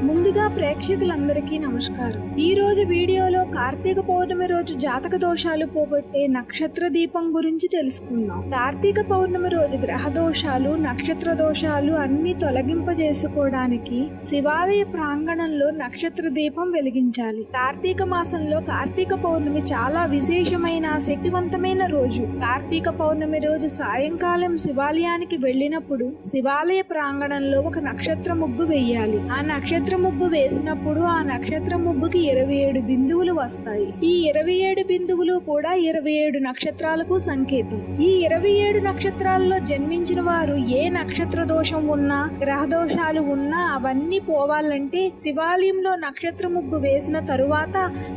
ముందుగా ప్రేక్షకులందరికీ నమస్కారం. ఈ రోజు వీడియోలో కార్తీక పౌర్ణమి రోజు జాతక దోషాలు పోగొట్టే నక్షత్ర దీపం గురించి తెలుసుకుందాం. కార్తీక పౌర్ణమి రోజు గ్రహ దోషాలు, నక్షత్ర దోషాలు అన్ని తొలగింపజేసుకోవడానికి శివాలయ ప్రాంగణంలో నక్షత్ర దీపం వెలిగించాలి. కార్తీక మాసంలో కార్తీక పౌర్ణమి చాలా విశేషమైన శక్తివంతమైన రోజు. కార్తీక పౌర్ణమి రోజు సాయంకాలం శివాలయానికి వెళ్ళినప్పుడు శివాలయ ప్రాంగణంలో ఒక నక్షత్ర ముగ్గు వేయాలి. ఆ నక్షత్ర ముగ్గు వేసినప్పుడు ఆ నక్షత్ర ముగ్గుకి 27 బిందువులు వస్తాయి. ఈ 27 బిందువులు కూడా 27 నక్షత్రాలకు సంకేతం. ఈ 27 నక్షత్రాల్లో జన్మించిన వారు ఏ నక్షత్ర దోషం ఉన్నా, గ్రహ దోషాలు ఉన్నా అవన్నీ పోవాలంటే శివాలయంలో నక్షత్ర ముగ్గు వేసిన తరువాత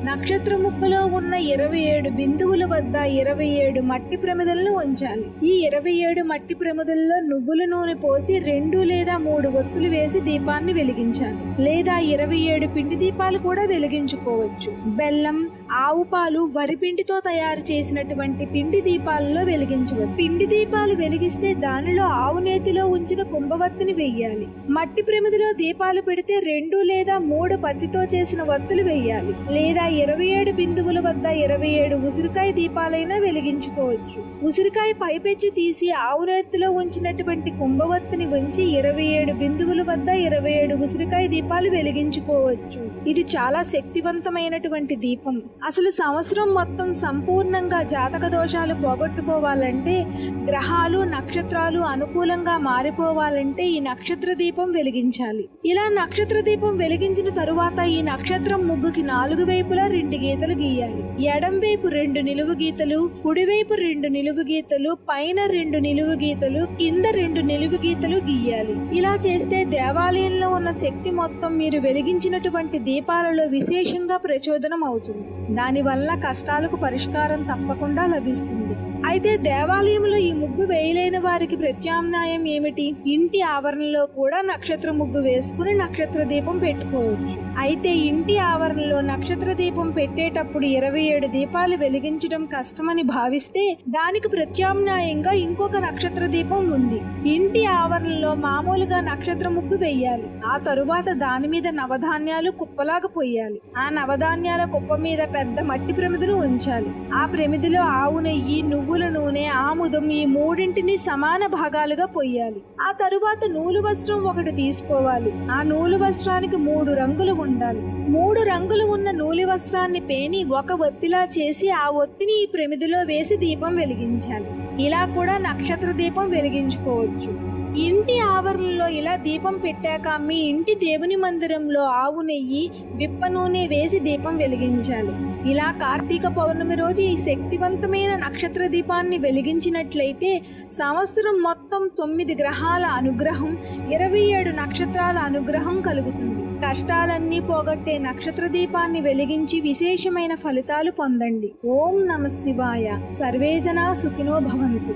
నక్షత్ర ముగ్గులో ఉన్న 27 బిందువుల వద్ద 27 మట్టి ప్రమిదలను ఉంచాలి. ఈ 27 మట్టి ప్రమిదల్లో నువ్వుల నూనె పోసి 2 లేదా 3 ఒత్తులు వేసి దీపాన్ని వెలిగించాలి. లేదా 27 పిండి దీపాలు కూడా వెలిగించుకోవచ్చు. బెల్లం, ఆవు పాలు, వరిపిండితో తయారు చేసినటువంటి పిండి దీపాలలో వెలిగించవచ్చు. పిండి దీపాలు వెలిగిస్తే దానిలో ఆవు నేతిలో ఉంచిన కుంభవత్తిని వెయ్యాలి. మట్టి ప్రమిదిలో దీపాలు పెడితే 2 లేదా 3 పత్తితో చేసిన వత్తులు వెయ్యాలి. లేదా 27 బిందువుల వద్ద 27 ఉసిరికాయ దీపాలైనా వెలిగించుకోవచ్చు. ఉసిరికాయ పైపెచ్చి తీసి ఆవు నేతిలో ఉంచినటువంటి కుంభవత్తిని ఉంచి 27 బిందువుల వద్ద 27 ఉసిరికాయ దీపాలు వెలిగించుకోవచ్చు. ఇది చాలా శక్తివంతమైనటువంటి దీపం. అసలు సంవత్సరం మొత్తం సంపూర్ణంగా జాతక దోషాలు పోగొట్టుకోవాలంటే, గ్రహాలు నక్షత్రాలు అనుకూలంగా మారిపోవాలంటే ఈ నక్షత్ర దీపం వెలిగించాలి. ఇలా నక్షత్ర దీపం వెలిగించిన తరువాత ఈ నక్షత్రం ముగ్గుకి 4 వైపులా 2 గీతలు గీయాలి. ఎడం వైపు 2 నిలువు గీతలు, కుడివైపు 2 నిలువు గీతలు, పైన 2 నిలువు గీతలు, కింద 2 నిలువు గీతలు గీయాలి. ఇలా చేస్తే దేవాలయంలో ఉన్న శక్తి మొత్తం మీరు వెలిగించినటువంటి దీపాలలో విశేషంగా ప్రచోదనం అవుతుంది. దానివల్ల కష్టాలకు పరిష్కారం తప్పకుండా లభిస్తుంది. అయితే దేవాలయంలో ఈ ముగ్గు వేయలేని వారికి ప్రత్యామ్నాయం ఏమిటి? ఇంటి ఆవరణలో కూడా నక్షత్ర ముగ్గు వేసుకుని నక్షత్ర దీపం పెట్టుకోవచ్చు. అయితే ఇంటి ఆవరణలో నక్షత్ర దీపం పెట్టేటప్పుడు 27 దీపాలు వెలిగించడం కష్టమని భావిస్తే దానికి ప్రత్యామ్నాయంగా ఇంకొక నక్షత్ర దీపం ఉంది. ఇంటి ఆవరణలో మామూలుగా నక్షత్ర ముగ్గు వేయాలి. ఆ తరువాత దాని మీద నవధాన్యాలు కుప్పలాగా పోయాలి. ఆ నవధాన్యాల కుప్ప మీద పెద్ద మట్టి ప్రమిదను ఉంచాలి. ఆ ప్రమిదిలో ఆవు నెయ్యి, నువ్వుల నూనె, ఆముదం ఈ మూడింటిని సమాన భాగాలుగా పొయ్యాలి. ఆ తరువాత నూలు వస్త్రం ఒకటి తీసుకోవాలి. ఆ నూలు వస్త్రానికి 3 రంగులు ఉండాలి. 3 రంగులు ఉన్న నూలు వస్త్రాన్ని పేని ఒక ఒత్తిలా చేసి ఆ ఒత్తిని ఈ ప్రమిదిలో వేసి దీపం వెలిగించాలి. ఇలా కూడా నక్షత్ర దీపం వెలిగించుకోవచ్చు. ఇంటి ఆవరణలో ఇలా దీపం పెట్టాక మీ ఇంటి దేవుని మందిరంలో ఆవు నెయ్యి, విప్ప నూనె వేసి దీపం వెలిగించాలి. ఇలా కార్తీక పౌర్ణమి రోజు ఈ శక్తివంతమైన నక్షత్ర దీపాన్ని వెలిగించినట్లయితే సంవత్సరం మొత్తం 9 గ్రహాల అనుగ్రహం, 27 నక్షత్రాల అనుగ్రహం కలుగుతుంది. కష్టాలన్నీ పోగొట్టే నక్షత్ర దీపాన్ని వెలిగించి విశేషమైన ఫలితాలు పొందండి. ఓం నమః శివాయ. సర్వే జనా సుఖినో భవంతు.